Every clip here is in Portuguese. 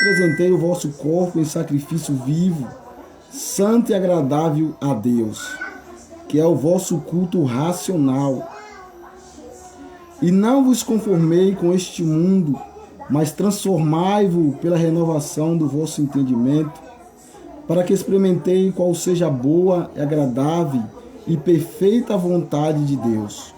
apresentei o vosso corpo em sacrifício vivo, santo e agradável a Deus, que é o vosso culto racional. E não vos conformei com este mundo, mas transformai-vos pela renovação do vosso entendimento, para que experimentei qual seja a boa, agradável e perfeita vontade de Deus.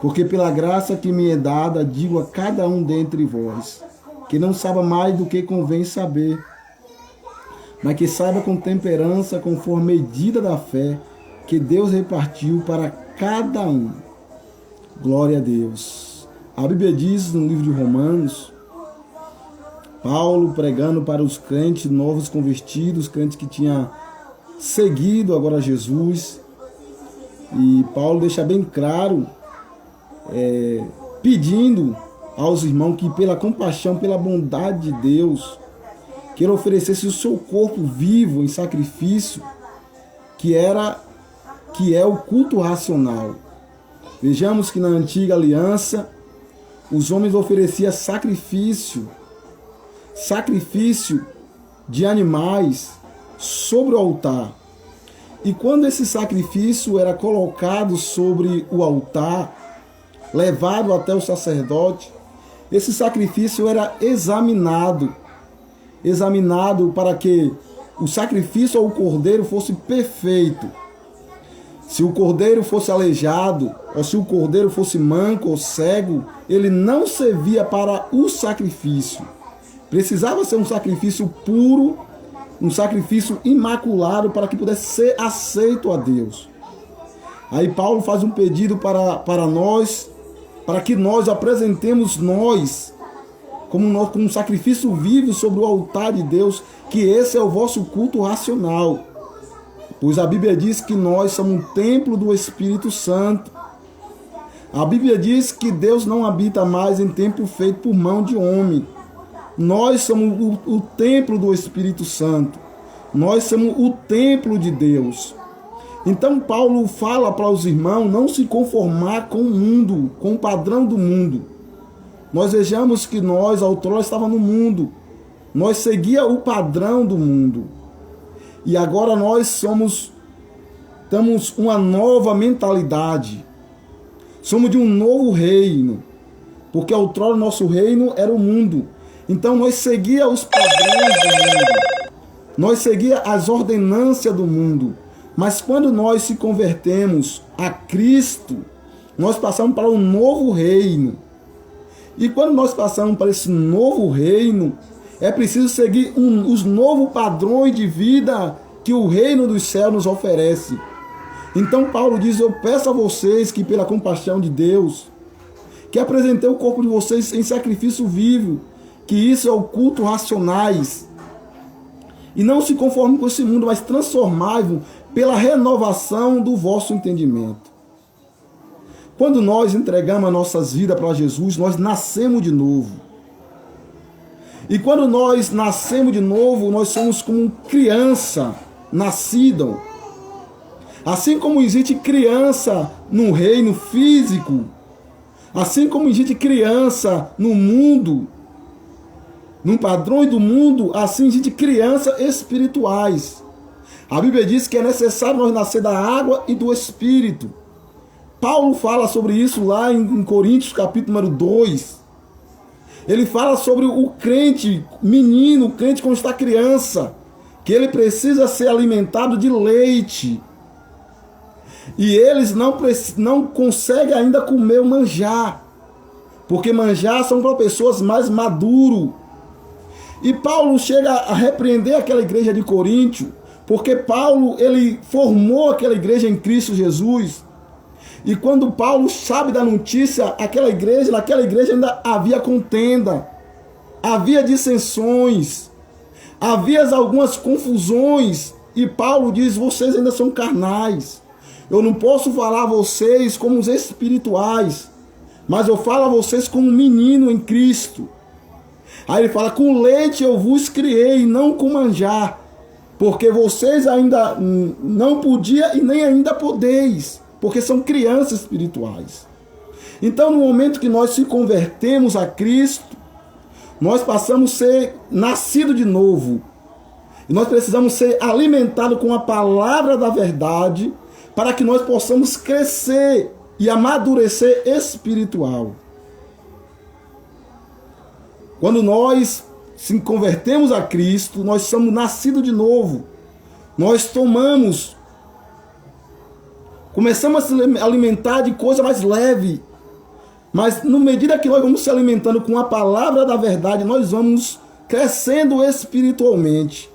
Porque pela graça que me é dada, digo a cada um dentre vós, que não saiba mais do que convém saber, mas que saiba com temperança, conforme a medida da fé que Deus repartiu para cada um. Glória a Deus. A Bíblia diz no livro de Romanos, Paulo pregando para os crentes novos convertidos, crentes que tinham seguido agora Jesus, e Paulo deixa bem claro, pedindo aos irmãos que pela compaixão, pela bondade de Deus, que ele oferecesse o seu corpo vivo em sacrifício, que é o culto racional. Vejamos que na antiga aliança, os homens ofereciam sacrifício de animais sobre o altar. E quando esse sacrifício era colocado sobre o altar, levado até o sacerdote, esse sacrifício era examinado para que o sacrifício ao cordeiro fosse perfeito. Se o cordeiro fosse aleijado, ou se o cordeiro fosse manco ou cego, ele não servia para o sacrifício. Precisava ser um sacrifício puro, um sacrifício imaculado, para que pudesse ser aceito a Deus. Aí Paulo faz um pedido para nós, para que nós apresentemos como um sacrifício vivo sobre o altar de Deus, que esse é o vosso culto racional. Pois a Bíblia diz que nós somos um templo do Espírito Santo. A Bíblia diz que Deus não habita mais em templo feito por mão de homem. Nós somos o templo do Espírito Santo. Nós somos o templo de Deus. Então Paulo fala para os irmãos não se conformar com o mundo, com o padrão do mundo. Nós vejamos que nós, outrora, estávamos no mundo. Nós seguíamos o padrão do mundo. E agora nós temos uma nova mentalidade. Somos de um novo reino. Porque outrora o nosso reino era o mundo. Então nós seguíamos os padrões do mundo. Nós seguíamos as ordenâncias do mundo. Mas quando nós se convertemos a Cristo, nós passamos para um novo reino. E quando nós passamos para esse novo reino, é preciso seguir os novos padrões de vida que o reino dos céus nos oferece. Então Paulo diz, eu peço a vocês que pela compaixão de Deus, que apresentei o corpo de vocês em sacrifício vivo, que isso é o culto racionais. E não se conformem com esse mundo, mas transformai-vos pela renovação do vosso entendimento. Quando nós entregamos as nossas vidas para Jesus, nós nascemos de novo. E quando nós nascemos de novo, nós somos como criança nascida. Assim como existe criança no reino físico, assim como existe criança no mundo, no padrão do mundo, assim existe crianças espirituais. A Bíblia diz que é necessário nós nascer da água e do Espírito. Paulo fala sobre isso lá em Coríntios, capítulo número 2. Ele fala sobre o crente menino, o crente quando está criança, que ele precisa ser alimentado de leite. E eles não conseguem ainda comer o manjar, porque manjar são para pessoas mais maduras. E Paulo chega a repreender aquela igreja de Coríntio, porque Paulo ele formou aquela igreja em Cristo Jesus. E quando Paulo sabe da notícia, naquela igreja ainda havia contenda, havia dissensões, havia algumas confusões. E Paulo diz, vocês ainda são carnais. Eu não posso falar a vocês como os espirituais, mas eu falo a vocês como um menino em Cristo. Aí ele fala, com leite eu vos criei, não com manjar, porque vocês ainda não podiam e nem ainda podeis, porque são crianças espirituais. Então, no momento que nós se convertemos a Cristo, nós passamos a ser nascidos de novo. E nós precisamos ser alimentados com a palavra da verdade para que nós possamos crescer e amadurecer espiritual. Quando nós se convertemos a Cristo, nós somos nascidos de novo. Nós começamos a se alimentar de coisa mais leve. Mas, na medida que nós vamos se alimentando com a palavra da verdade, nós vamos crescendo espiritualmente.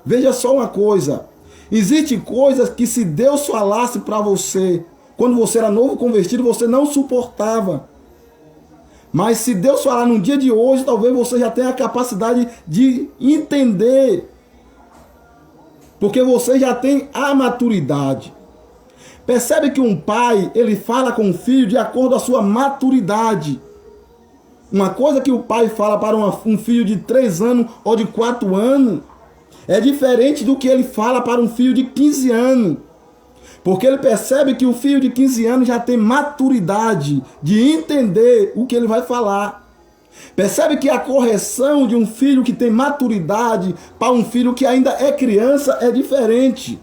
Veja só uma coisa. Existem coisas que se Deus falasse para você, quando você era novo convertido, você não suportava. Mas se Deus falar no dia de hoje, talvez você já tenha a capacidade de entender. Porque você já tem a maturidade. Percebe que um pai, ele fala com o filho de acordo com a sua maturidade. Uma coisa que o pai fala para um filho de 3 anos ou de 4 anos é diferente do que ele fala para um filho de 15 anos. Porque ele percebe que o filho de 15 anos já tem maturidade de entender o que ele vai falar. Percebe que a correção de um filho que tem maturidade para um filho que ainda é criança é diferente.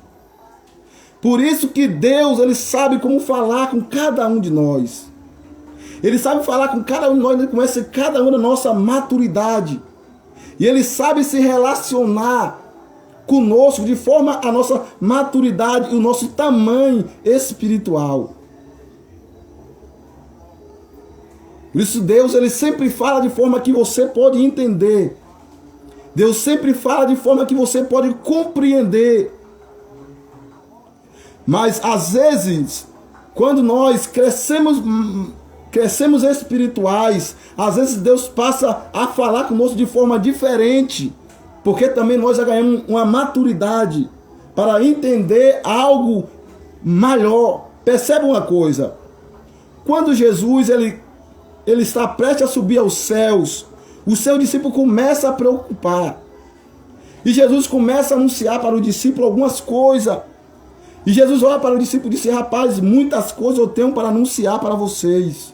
Por isso que Deus, ele sabe como falar com cada um de nós. Ele sabe falar com cada um de nós, ele conhece cada um da nossa maturidade. E ele sabe se relacionar conosco de forma a nossa maturidade e o nosso tamanho espiritual. Por isso Deus, ele sempre fala de forma que você pode entender. Deus sempre fala de forma que você pode compreender. Mas às vezes, quando nós crescemos espirituais, às vezes Deus passa a falar conosco de forma diferente. Porque também nós já ganhamos uma maturidade para entender algo maior. Perceba uma coisa. Quando Jesus ele está prestes a subir aos céus, o seu discípulo começa a preocupar. E Jesus começa a anunciar para o discípulo algumas coisas. E Jesus olha para o discípulo e disse: rapaz, muitas coisas eu tenho para anunciar para vocês.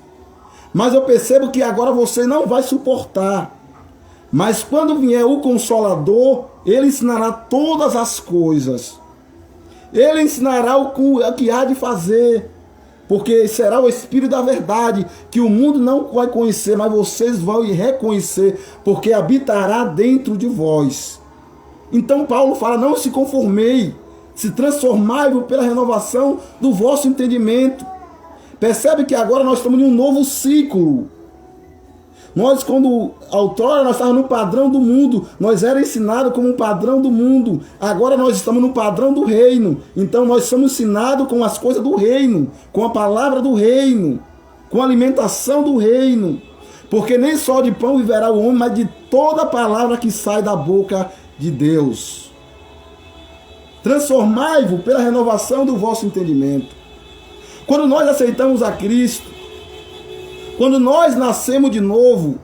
Mas eu percebo que agora você não vai suportar. Mas quando vier o Consolador, ele ensinará todas as coisas. Ele ensinará o que há de fazer. Porque será o Espírito da verdade, que o mundo não vai conhecer, mas vocês vão reconhecer, porque habitará dentro de vós. Então Paulo fala: não se conformei, se transformai pela renovação do vosso entendimento. Percebe que agora nós estamos em um novo ciclo. Nós, quando outrora nós estávamos no padrão do mundo, nós era ensinado como um padrão do mundo. Agora nós estamos no padrão do reino. Então nós somos ensinados com as coisas do reino, com a palavra do reino, com a alimentação do reino. Porque nem só de pão viverá o homem, mas de toda a palavra que sai da boca de Deus. Transformai-vos pela renovação do vosso entendimento. Quando nós aceitamos a Cristo, quando nós nascemos de novo,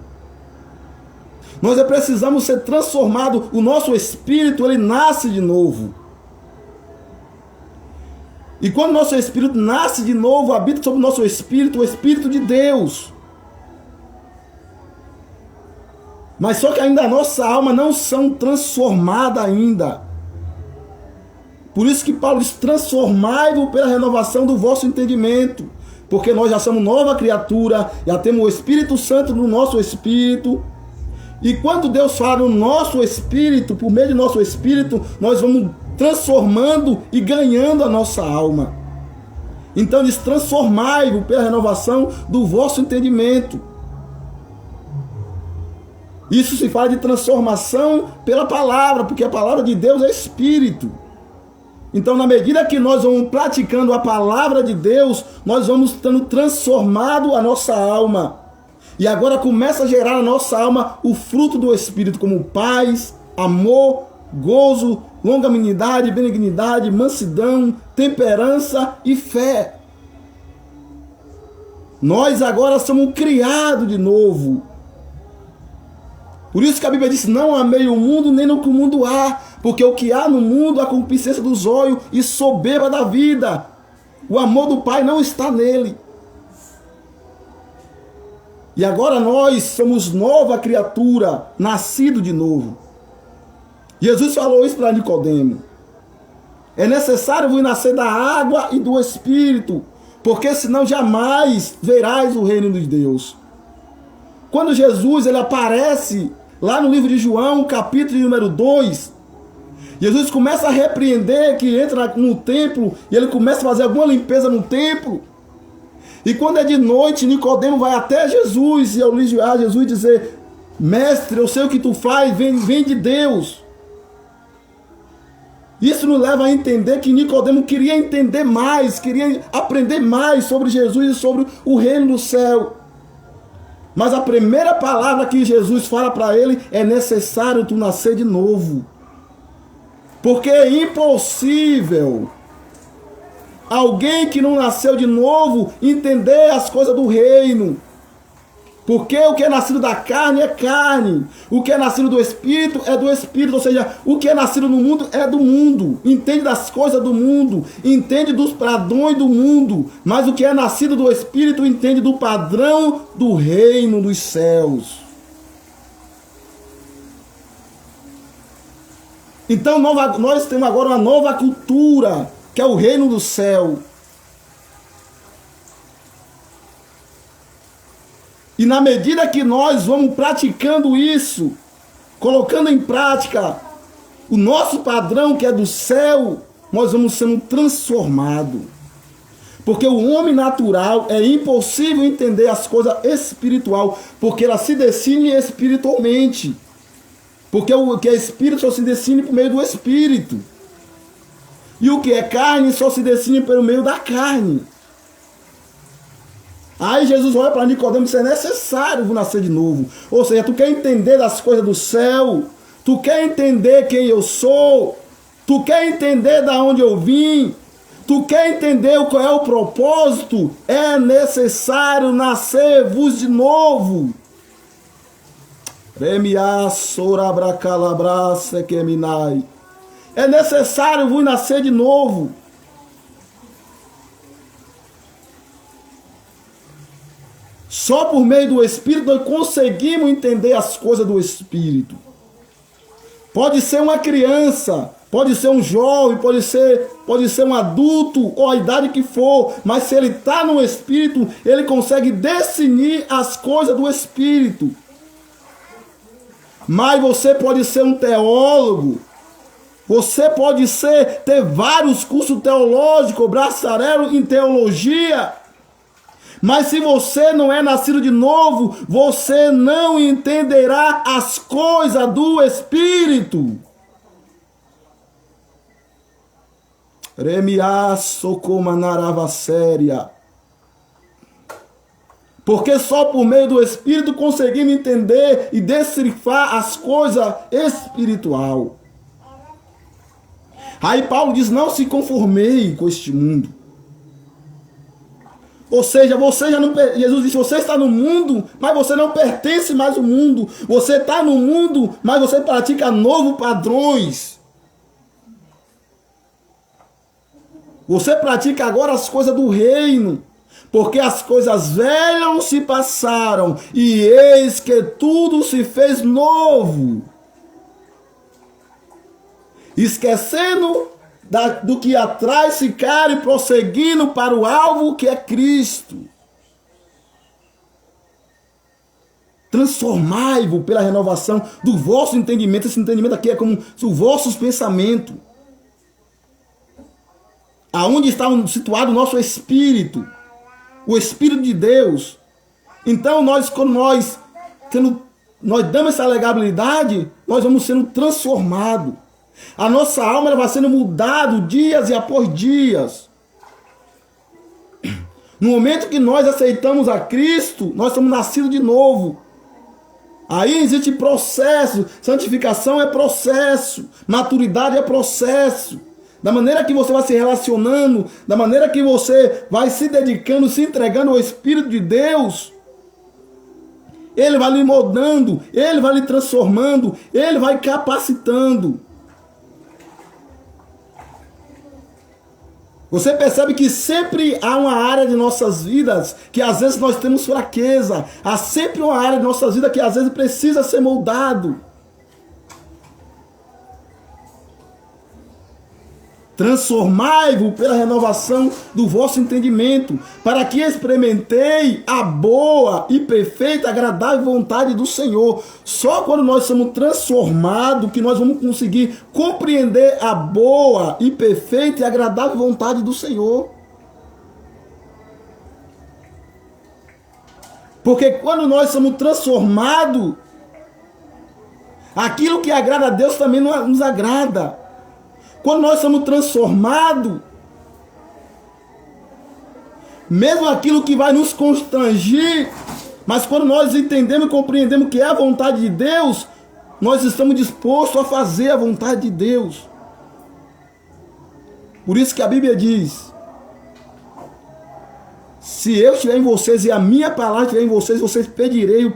nós precisamos ser transformados. O nosso espírito, ele nasce de novo. E quando o nosso espírito nasce de novo, habita sobre o nosso espírito o Espírito de Deus. Mas só que ainda a nossa alma não são transformadas ainda. Por isso que Paulo diz: transformai-vos pela renovação do vosso entendimento. Porque nós já somos nova criatura, já temos o Espírito Santo no nosso espírito. E quando Deus fala no nosso espírito, por meio do nosso espírito, nós vamos transformando e ganhando a nossa alma. Então diz: transformai-vos pela renovação do vosso entendimento. Isso se fala de transformação pela palavra, porque a palavra de Deus é espírito. Então, na medida que nós vamos praticando a palavra de Deus, nós vamos estando transformado a nossa alma. E agora começa a gerar na nossa alma o fruto do Espírito, como paz, amor, gozo, longanimidade, benignidade, mansidão, temperança e fé. Nós agora somos criados de novo. Por isso que a Bíblia diz: não amei o mundo, nem no que o mundo há. Porque o que há no mundo é a concupiscência dos olhos e soberba da vida. O amor do Pai não está nele. E agora nós somos nova criatura, nascido de novo. Jesus falou isso para Nicodemo. É necessário vos nascer da água e do Espírito, porque senão jamais verás o reino de Deus. Quando Jesus ele aparece lá no livro de João, capítulo número 2, Jesus começa a repreender que entra no templo e ele começa a fazer alguma limpeza no templo. E quando é de noite, Nicodemo vai até Jesus e elogiar Jesus e dizer: mestre, eu sei o que tu faz, vem de Deus. Isso nos leva a entender que Nicodemo queria entender mais, queria aprender mais sobre Jesus e sobre o reino do céu. Mas a primeira palavra que Jesus fala para ele é: necessário tu nascer de novo. Porque é impossível alguém que não nasceu de novo entender as coisas do reino. Porque o que é nascido da carne é carne. O que é nascido do Espírito é do Espírito. Ou seja, o que é nascido no mundo é do mundo. Entende das coisas do mundo. Entende dos padrões do mundo. Mas o que é nascido do Espírito entende do padrão do reino dos céus. Então nós temos agora uma nova cultura, que é o reino do céu. E na medida que nós vamos praticando isso, colocando em prática o nosso padrão que é do céu, nós vamos sendo transformados. Porque o homem natural é impossível entender as coisas espiritual, porque ela se define espiritualmente. Porque o que é espírito só se define por meio do espírito. E o que é carne só se define pelo meio da carne. Aí Jesus olha para Nicodemo e diz: é necessário nascer de novo. Ou seja, tu quer entender das coisas do céu, tu quer entender quem eu sou, tu quer entender da onde eu vim, tu quer entender qual é o propósito, é necessário nascer-vos de novo. É necessário vos nascer de novo. Só por meio do Espírito nós conseguimos entender as coisas do Espírito. Pode ser uma criança, pode ser um jovem, pode ser um adulto, ou a idade que for, mas se ele está no Espírito, ele consegue discernir as coisas do Espírito. Mas você pode ser um teólogo, você pode ter vários cursos teológicos, bacharel em teologia, mas se você não é nascido de novo, você não entenderá as coisas do Espírito. Porque só por meio do Espírito conseguimos entender e decifrar as coisas espiritual. Aí Paulo diz: não se conformei com este mundo. Ou seja, você já não, Jesus disse: você está no mundo, mas você não pertence mais ao mundo. Você está no mundo, mas você pratica novos padrões. Você pratica agora as coisas do reino. Porque as coisas velhas se passaram e eis que tudo se fez novo. Esquecendo do que atrás ficaram e prosseguindo para o alvo que é Cristo. Transformai-vos pela renovação do vosso entendimento. Esse entendimento aqui é como os vossos pensamentos. Aonde está situado o nosso espírito? O Espírito de Deus. Então quando nós damos essa legabilidade, nós vamos sendo transformados. A nossa alma ela vai sendo mudada dias e após dias. No momento que nós aceitamos a Cristo, nós somos nascidos de novo. Aí existe processo. Santificação é processo. Maturidade é processo. Da maneira que você vai se relacionando, da maneira que você vai se dedicando, se entregando ao Espírito de Deus, Ele vai lhe moldando, Ele vai lhe transformando, Ele vai capacitando. Você percebe que sempre há uma área de nossas vidas que às vezes nós temos fraqueza. Há sempre uma área de nossas vidas que às vezes precisa ser moldado. Transformai-vos pela renovação do vosso entendimento, para que experimentei a boa e perfeita, agradável vontade do Senhor. Só quando nós somos transformados que nós vamos conseguir compreender a boa e perfeita e agradável vontade do Senhor. Porque quando nós somos transformados, aquilo que agrada a Deus também nos agrada. Quando nós somos transformados, mesmo aquilo que vai nos constranger, mas quando nós entendemos e compreendemos que é a vontade de Deus, nós estamos dispostos a fazer a vontade de Deus. Por isso que a Bíblia diz: se eu estiver em vocês e a minha palavra estiver em vocês, vocês pedirei o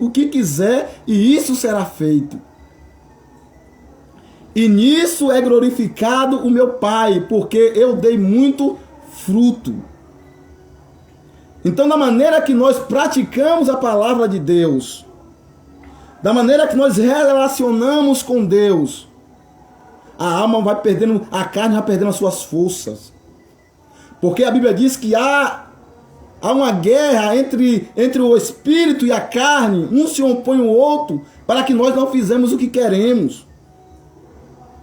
que quiser e isso será feito. E nisso é glorificado o meu Pai, porque eu dei muito fruto. Então, da maneira que nós praticamos a palavra de Deus, da maneira que nós relacionamos com Deus, a alma vai perdendo, a carne vai perdendo as suas forças. Porque a Bíblia diz que há uma guerra entre o espírito e a carne, um se opõe ao outro, para que nós não fizemos o que queremos.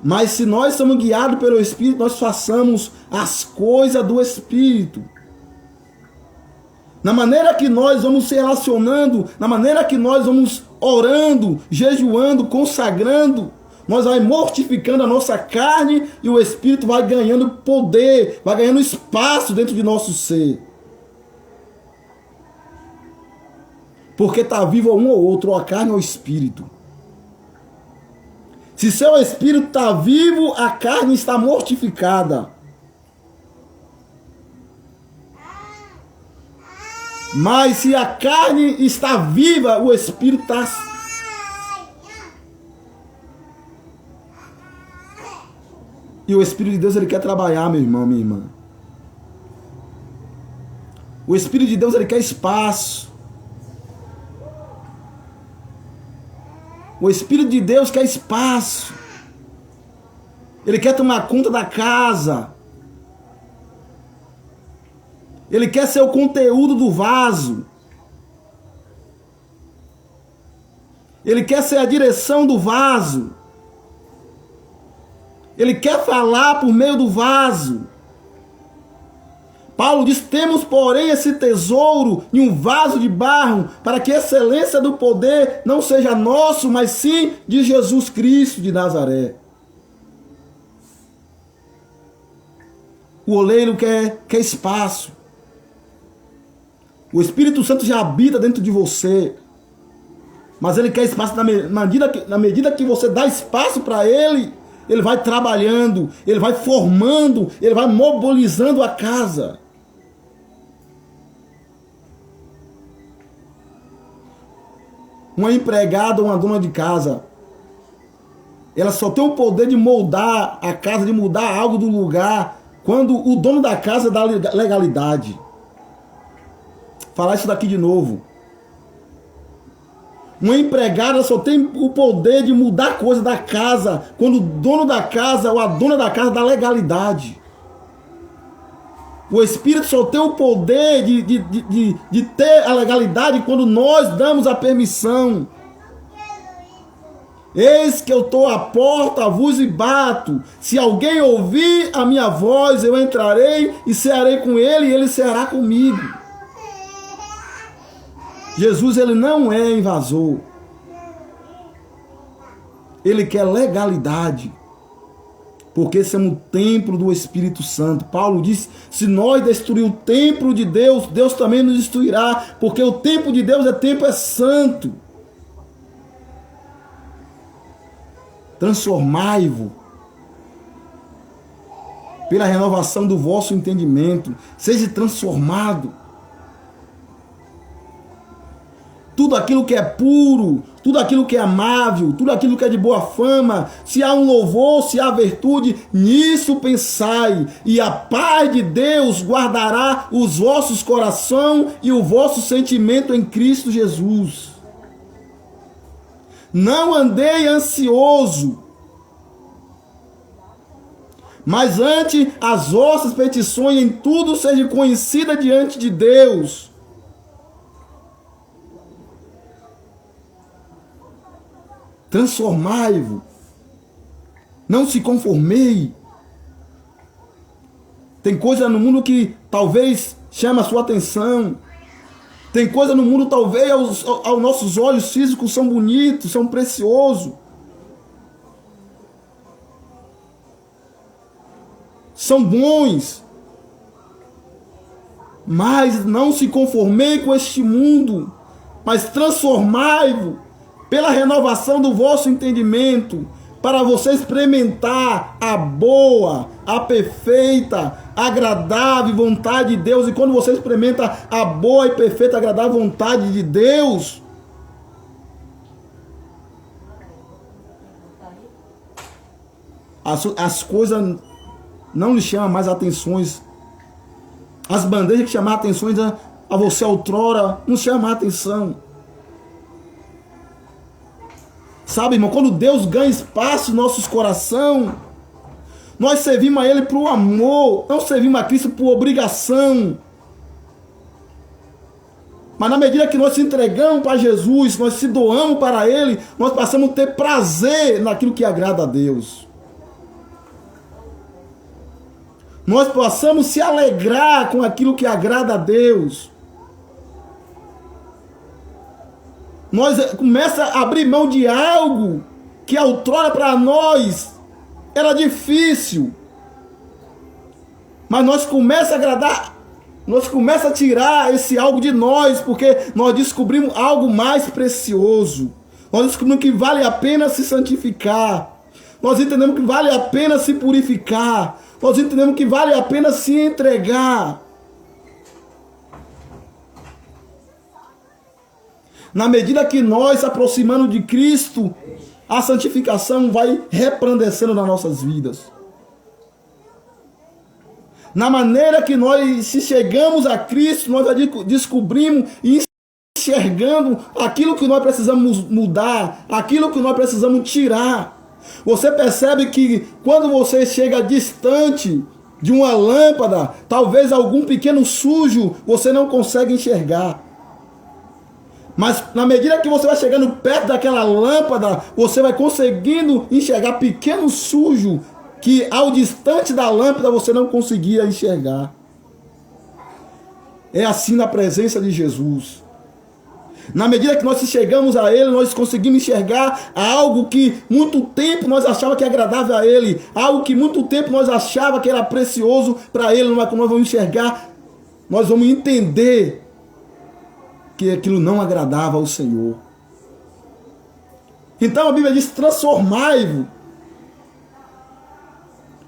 Mas se nós somos guiados pelo Espírito, nós façamos as coisas do Espírito. Na maneira que nós vamos se relacionando, na maneira que nós vamos orando, jejuando, consagrando, nós vamos mortificando a nossa carne e o Espírito vai ganhando poder, vai ganhando espaço dentro de nosso ser. Porque está vivo um ou outro, ou a carne ou o Espírito. Se seu espírito está vivo, a carne está mortificada. Mas se a carne está viva, o espírito está... E o Espírito de Deus, ele quer trabalhar, meu irmão, minha irmã. O Espírito de Deus, ele quer espaço. O Espírito de Deus quer espaço. Ele quer tomar conta da casa. Ele quer ser o conteúdo do vaso. Ele quer ser a direção do vaso. Ele quer falar por meio do vaso. Paulo diz: temos, porém, esse tesouro em um vaso de barro, para que a excelência do poder não seja nosso, mas sim de Jesus Cristo de Nazaré. O oleiro quer espaço. O Espírito Santo já habita dentro de você, mas ele quer espaço na medida que você dá espaço para ele. Ele vai trabalhando, ele vai formando, ele vai mobilizando a casa. Uma empregada ou uma dona de casa, ela só tem o poder de moldar a casa, de mudar algo do lugar, quando o dono da casa dá legalidade. Falar isso daqui de novo. Uma empregada só tem o poder de mudar coisa da casa quando o dono da casa ou a dona da casa dá legalidade. O Espírito só tem o poder de ter a legalidade quando nós damos a permissão. Eis que eu estou à porta, vos e bato. Se alguém ouvir a minha voz, eu entrarei e cearei com ele e ele ceará comigo. Jesus, ele não é invasor. Ele quer legalidade. Porque somos o templo do Espírito Santo. Paulo diz: se nós destruir o templo de Deus, Deus também nos destruirá. Porque o templo de Deus é santo. Transformai-vos pela renovação do vosso entendimento. Seja transformado. tudo aquilo que é puro, tudo aquilo que é amável, tudo aquilo que é de boa fama, se há um louvor, se há virtude, nisso pensai, e a paz de Deus guardará os vossos corações e o vosso sentimento em Cristo Jesus. Não andei ansioso, mas antes as vossas petições em tudo sejam conhecidas diante de Deus. Transformai-vos, não se conformei. Tem coisa no mundo que talvez chama a sua atenção. Tem coisa no mundo talvez aos nossos olhos físicos são bonitos, são preciosos. São bons. Mas não se conformei com este mundo, mas transformai-vos pela renovação do vosso entendimento, para você experimentar a boa, a perfeita, agradável vontade de Deus. E quando você experimenta a boa e perfeita, agradável vontade de Deus, as coisas não lhe chamam mais atenções. As bandejas que chamavam atenções a você outrora não chamam a atenção. Sabe, irmão, quando Deus ganha espaço em nossos corações, nós servimos a Ele por amor, não servimos a Cristo por obrigação. Mas na medida que nós se entregamos para Jesus, nós se doamos para Ele, nós passamos a ter prazer naquilo que agrada a Deus. Nós passamos a se alegrar com aquilo que agrada a Deus. Nós começamos a abrir mão de algo que outrora para nós era difícil. Mas nós começamos a agradar, nós começamos a tirar esse algo de nós, porque nós descobrimos algo mais precioso. Nós descobrimos que vale a pena se santificar. Nós entendemos que vale a pena se purificar. Nós entendemos que vale a pena se entregar. Na medida que nós se aproximamos de Cristo, a santificação vai resplandecendo nas nossas vidas. Na maneira que nós se chegamos a Cristo, nós descobrimos e enxergando aquilo que nós precisamos mudar, aquilo que nós precisamos tirar. Você percebe que quando você chega distante de uma lâmpada, talvez algum pequeno sujo você não consegue enxergar. Mas na medida que você vai chegando perto daquela lâmpada, você vai conseguindo enxergar pequeno sujo que ao distante da lâmpada você não conseguia enxergar. É assim na presença de Jesus. Na medida que nós chegamos a Ele, nós conseguimos enxergar algo que muito tempo nós achávamos que agradável a Ele, algo que muito tempo nós achávamos que era precioso para Ele, mas quando nós vamos enxergar, nós vamos entender que aquilo não agradava ao Senhor. Então a Bíblia diz: transformai-vos.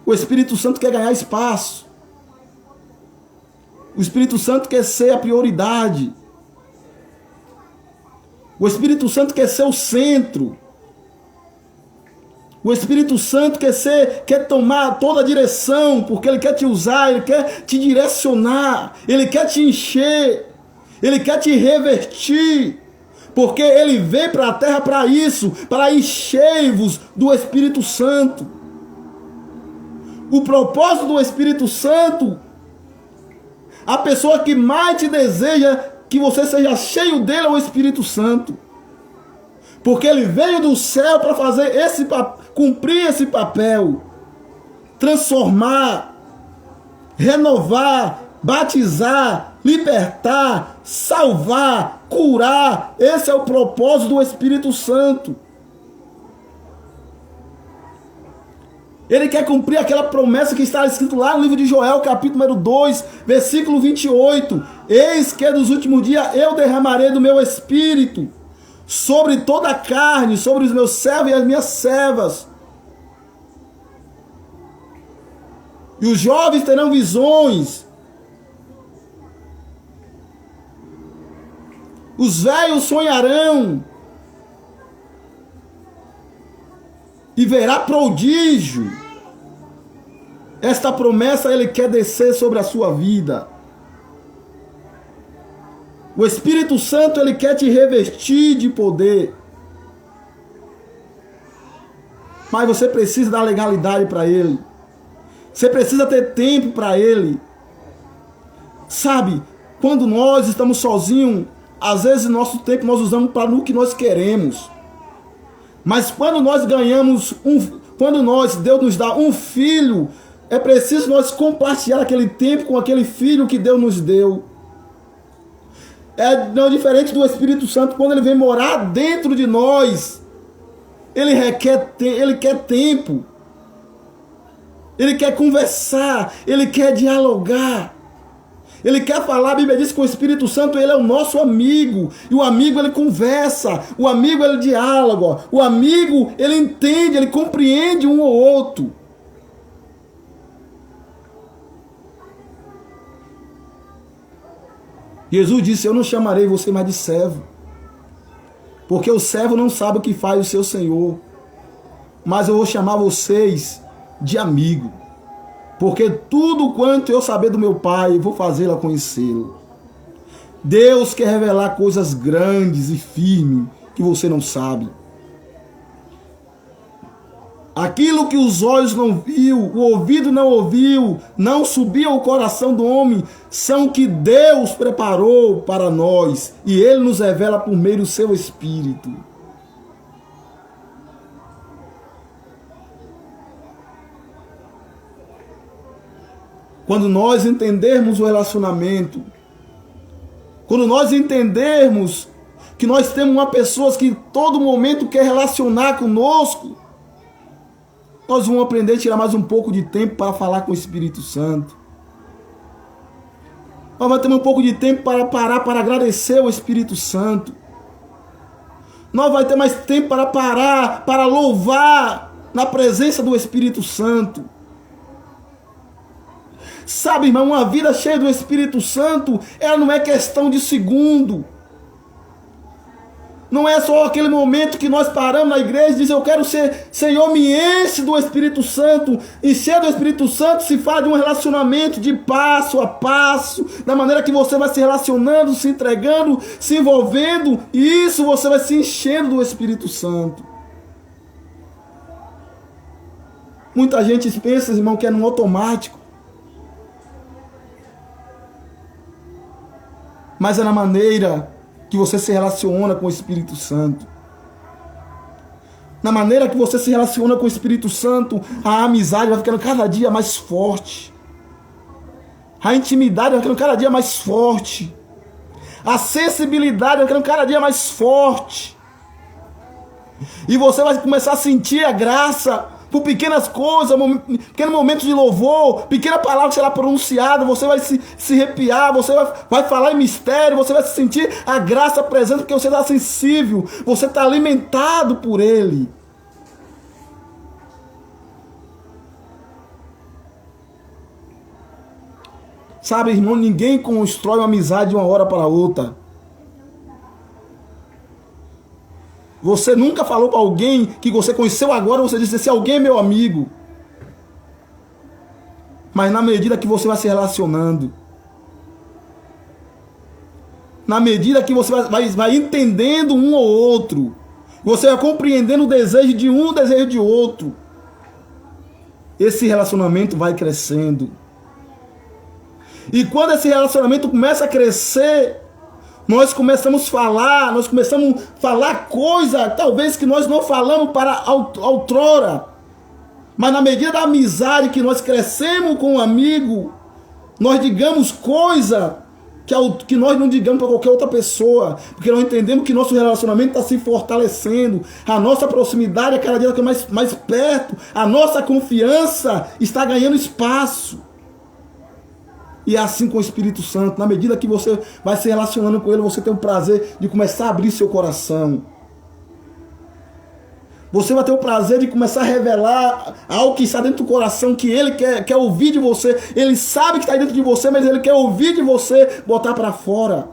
O Espírito Santo quer ganhar espaço. O Espírito Santo quer ser a prioridade. O Espírito Santo quer ser o centro. O Espírito Santo quer tomar toda a direção, porque Ele quer te usar, Ele quer te direcionar, Ele quer te encher, Ele quer te revertir, porque Ele veio para a terra para isso, para encher-vos do Espírito Santo. O propósito do Espírito Santo, a pessoa que mais te deseja que você seja cheio dele é o Espírito Santo. Porque ele veio do céu para fazer cumprir esse papel. Transformar, renovar, batizar, libertar, salvar, curar. Esse é o propósito do Espírito Santo. Ele quer cumprir aquela promessa que está escrito lá no livro de Joel, capítulo número 2, versículo 28. Eis que nos últimos dias eu derramarei do meu espírito sobre toda a carne, sobre os meus servos e as minhas servas. E os jovens terão visões. Os velhos sonharão e verá prodígio. Esta promessa Ele quer descer sobre a sua vida. O Espírito Santo, Ele quer te revestir de poder. Mas você precisa dar legalidade para Ele. Você precisa ter tempo para Ele. Sabe, quando nós estamos sozinhos, às vezes nosso tempo nós usamos para o que nós queremos. Mas quando nós ganhamos Deus nos dá um filho, é preciso nós compartilhar aquele tempo com aquele filho que Deus nos deu. É não diferente do Espírito Santo, quando ele vem morar dentro de nós, ele quer tempo, ele quer conversar, ele quer dialogar, ele quer falar. A Bíblia diz que o Espírito Santo, ele é o nosso amigo, e o amigo ele conversa, o amigo ele dialoga, o amigo ele entende, ele compreende um ou outro. Jesus disse: eu não chamarei você mais de servo, porque o servo não sabe o que faz o seu senhor, mas eu vou chamar vocês de amigo, porque tudo quanto eu saber do meu Pai, eu vou fazê-lo a conhecê-lo. Deus quer revelar coisas grandes e firmes que você não sabe. Aquilo que os olhos não viu, o ouvido não ouviu, não subiu ao coração do homem, são que Deus preparou para nós, e Ele nos revela por meio do seu Espírito. Quando nós entendermos o relacionamento, quando nós entendermos que nós temos uma pessoa que todo momento quer relacionar conosco, nós vamos aprender a tirar mais um pouco de tempo para falar com o Espírito Santo. Nós vamos ter um pouco de tempo para parar para agradecer ao Espírito Santo. Nós vamos ter mais tempo para parar, para louvar na presença do Espírito Santo. Sabe, irmão, uma vida cheia do Espírito Santo, ela não é questão de segundo. Não é só aquele momento que nós paramos na igreja e dizemos: eu quero ser, Senhor, me enche do Espírito Santo. Encher do Espírito Santo se fala de um relacionamento de passo a passo, da maneira que você vai se relacionando, se entregando, se envolvendo, e isso você vai se enchendo do Espírito Santo. Muita gente pensa, irmão, que é no automático. Mas é na maneira que você se relaciona com o Espírito Santo. Na maneira que você se relaciona com o Espírito Santo, a amizade vai ficando cada dia mais forte. A intimidade vai ficando cada dia mais forte. A sensibilidade vai ficando cada dia mais forte. E você vai começar a sentir a graça por pequenas coisas, pequenos momentos de louvor, pequena palavra que será pronunciada, você vai se arrepiar, você vai falar em mistério, você vai sentir a graça presente, porque você está sensível, você está alimentado por Ele. Sabe, irmão, ninguém constrói uma amizade de uma hora para outra. Você nunca falou para alguém que você conheceu agora, você disse: esse alguém é meu amigo. Mas na medida que você vai se relacionando, na medida que você vai entendendo um ou outro, você vai compreendendo o desejo de um, o desejo de outro, esse relacionamento vai crescendo. E quando esse relacionamento começa a crescer, nós começamos a falar coisa, talvez que nós não falamos para outrora. Mas na medida da amizade que nós crescemos com um amigo, nós digamos coisa que nós não digamos para qualquer outra pessoa, porque nós entendemos que nosso relacionamento está se fortalecendo, a nossa proximidade é cada dia mais perto, a nossa confiança está ganhando espaço. E é assim com o Espírito Santo. Na medida que você vai se relacionando com Ele, você tem o prazer de começar a abrir seu coração. Você vai ter o prazer de começar a revelar algo que está dentro do coração, que Ele quer ouvir de você. Ele sabe que está dentro de você, mas Ele quer ouvir de você, botar para fora.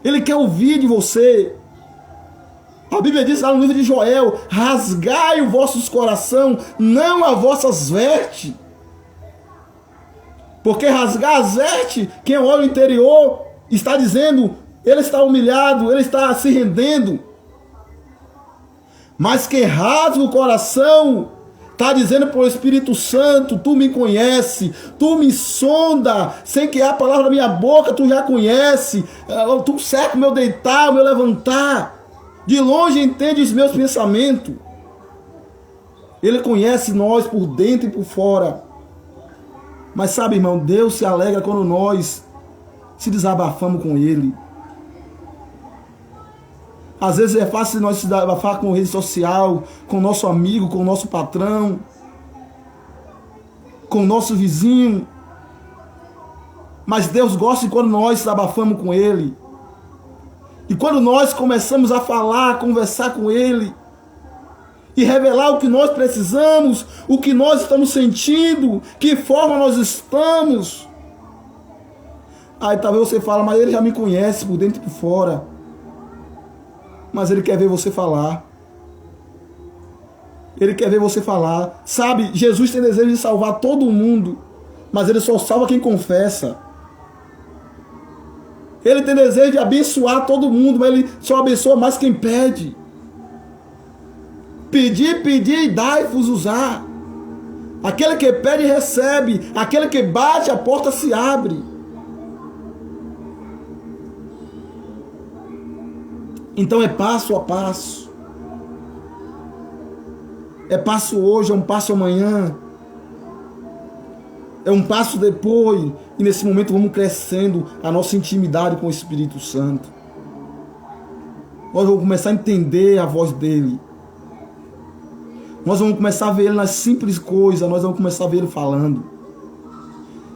Ele quer ouvir de você. A Bíblia diz lá no livro de Joel: rasgai o vosso coração, não as vossas vestes. Porque rasgar as vestes, quem olha o interior, está dizendo, ele está humilhado, ele está se rendendo. Mas quem rasga o coração, está dizendo para o Espírito Santo: tu me conhece, tu me sonda, sem que a palavra da minha boca, tu já conhece, tu cerca o meu deitar, o meu levantar, de longe entende os meus pensamentos. Ele conhece nós por dentro e por fora. Mas sabe, irmão, Deus se alegra quando nós se desabafamos com Ele. Às vezes é fácil nós se desabafar com rede social, com o nosso amigo, com o nosso patrão, com o nosso vizinho. Mas Deus gosta de quando nós se desabafamos com Ele. E quando nós começamos a falar, a conversar com Ele, e revelar o que nós precisamos, o que nós estamos sentindo, que forma nós estamos. Aí talvez você fale: mas Ele já me conhece por dentro e por fora. Mas Ele quer ver você falar. Ele quer ver você falar. Sabe, Jesus tem desejo de salvar todo mundo, mas Ele só salva quem confessa. Ele tem desejo de abençoar todo mundo, mas Ele só abençoa mais quem pede. Pedir, pedir e dai-vos usar. Aquele que pede, recebe. Aquele que bate, a porta se abre. Então é passo a passo. É passo hoje, é um passo amanhã. É um passo depois. E nesse momento vamos crescendo a nossa intimidade com o Espírito Santo. Nós vamos começar a entender a voz dele. Nós vamos começar a ver Ele nas simples coisas. Nós vamos começar a ver Ele falando.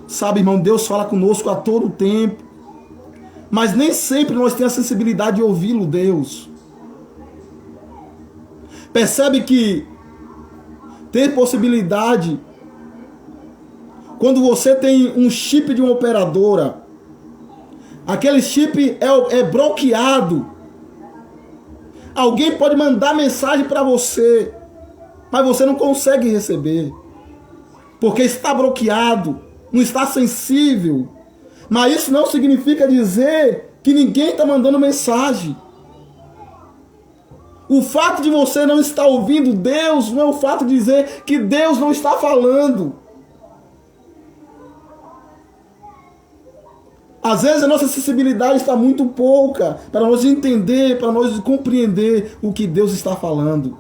Sabe, irmão, Deus fala conosco a todo tempo. Mas nem sempre nós temos a sensibilidade de ouvi-lo, Deus. Percebe que tem possibilidade. Quando você tem um chip de uma operadora, aquele chip é bloqueado. Alguém pode mandar mensagem para você, mas você não consegue receber, porque está bloqueado, não está sensível. Mas isso não significa dizer que ninguém está mandando mensagem. O fato de você não estar ouvindo Deus não é o fato de dizer que Deus não está falando. Às vezes a nossa sensibilidade está muito pouca para nós entender, para nós compreender o que Deus está falando.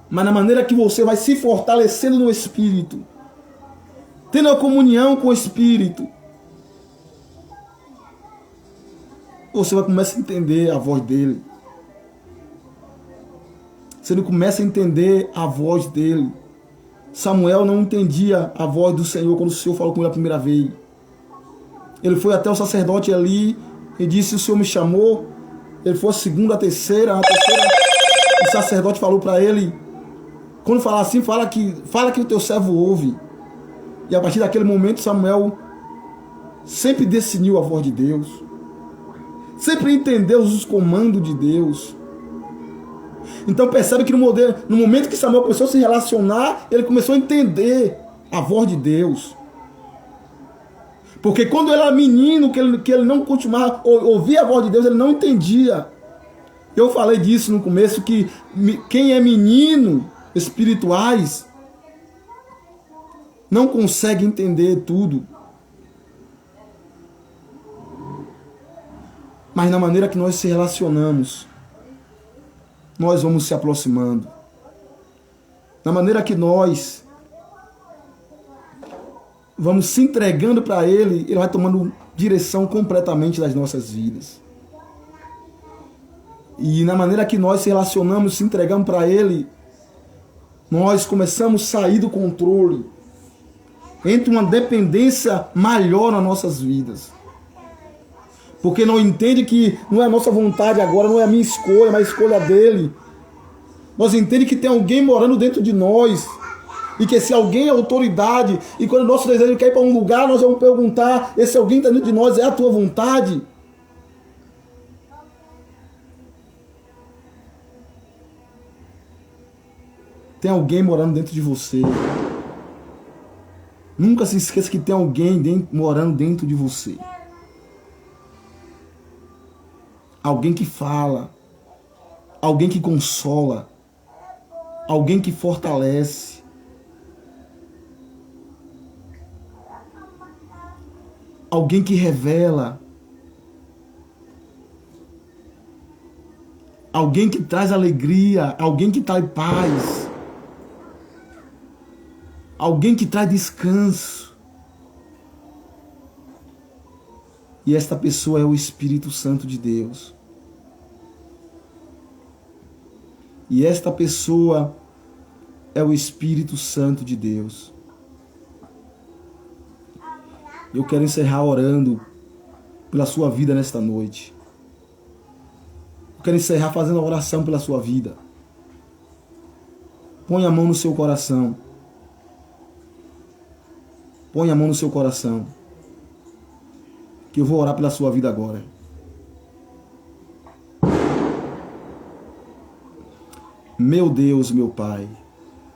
Mas na maneira que você vai se fortalecendo no Espírito, tendo a comunhão com o Espírito, você vai começar a entender a voz dele. Você não começa a entender a voz dele. Samuel não entendia a voz do Senhor quando o Senhor falou com ele a primeira vez. Ele foi até o sacerdote ali e disse: o Senhor me chamou. Ele foi a segunda, a terceira. O sacerdote falou para ele: quando falar assim, fala que o teu servo ouve. E a partir daquele momento, Samuel sempre discerniu a voz de Deus. Sempre entendeu os comandos de Deus. Então percebe que no momento que Samuel começou a se relacionar, ele começou a entender a voz de Deus. Porque quando ele era menino, que ele não continuava a ouvir a voz de Deus, ele não entendia. Eu falei disso no começo, que quem é menino espirituais não consegue entender tudo. Mas na maneira que nós se relacionamos, nós vamos se aproximando. Na maneira que nós vamos se entregando para Ele, Ele vai tomando direção completamente das nossas vidas. E na maneira que nós se relacionamos, se entregamos para Ele, nós começamos a sair do controle. Entra uma dependência maior nas nossas vidas. Porque não entende que não é a nossa vontade agora, não é a minha escolha, mas a escolha dele. Nós entendemos que tem alguém morando dentro de nós. E que se alguém é autoridade, e quando o nosso desejo quer ir para um lugar, nós vamos perguntar, esse alguém está dentro de nós, é a tua vontade? Tem alguém morando dentro de você. Nunca se esqueça que tem alguém morando dentro de você. Alguém que fala, alguém que consola, alguém que fortalece. Alguém que revela. Alguém que traz alegria, alguém que traz paz. Alguém que traz descanso. E esta pessoa é o Espírito Santo de Deus. E esta pessoa é o Espírito Santo de Deus. Eu quero encerrar orando pela sua vida nesta noite. Eu quero encerrar fazendo uma oração pela sua vida. Põe a mão no seu coração. Põe a mão no seu coração. Que eu vou orar pela sua vida agora. Meu Deus, meu Pai,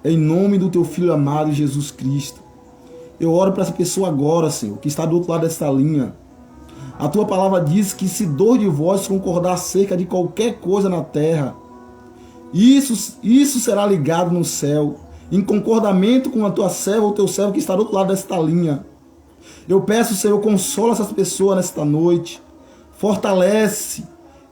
em nome do teu Filho amado Jesus Cristo, eu oro para essa pessoa agora, Senhor, que está do outro lado desta linha. A tua palavra diz que se dois de vós concordar acerca de qualquer coisa na terra, isso será ligado no céu, em concordamento com a tua serva ou teu servo que está do outro lado desta linha. Eu peço, Senhor, consola essas pessoas nesta noite, fortalece,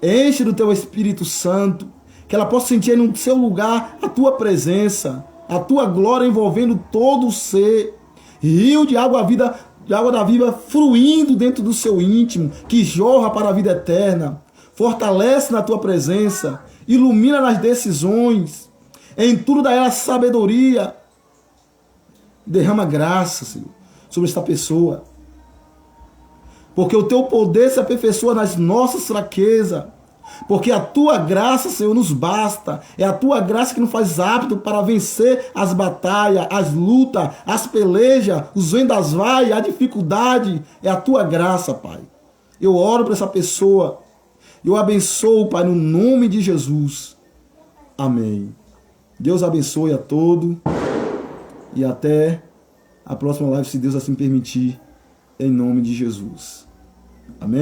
enche do teu Espírito Santo, que ela possa sentir no seu lugar a tua presença, a tua glória envolvendo todo o ser, rio de água da vida fluindo dentro do seu íntimo, que jorra para a vida eterna. Fortalece na tua presença, ilumina nas decisões, em tudo dá ela sabedoria. Derrama graça, Senhor, sobre esta pessoa. Porque o teu poder se aperfeiçoa nas nossas fraquezas. Porque a tua graça, Senhor, nos basta. É a tua graça que nos faz apto para vencer as batalhas, as lutas, as pelejas, os vendavais, a dificuldade. É a tua graça, Pai. Eu oro para essa pessoa. Eu abençoo, Pai, no nome de Jesus. Amém. Deus abençoe a todos. E até a próxima live, se Deus assim permitir, em nome de Jesus. Amém.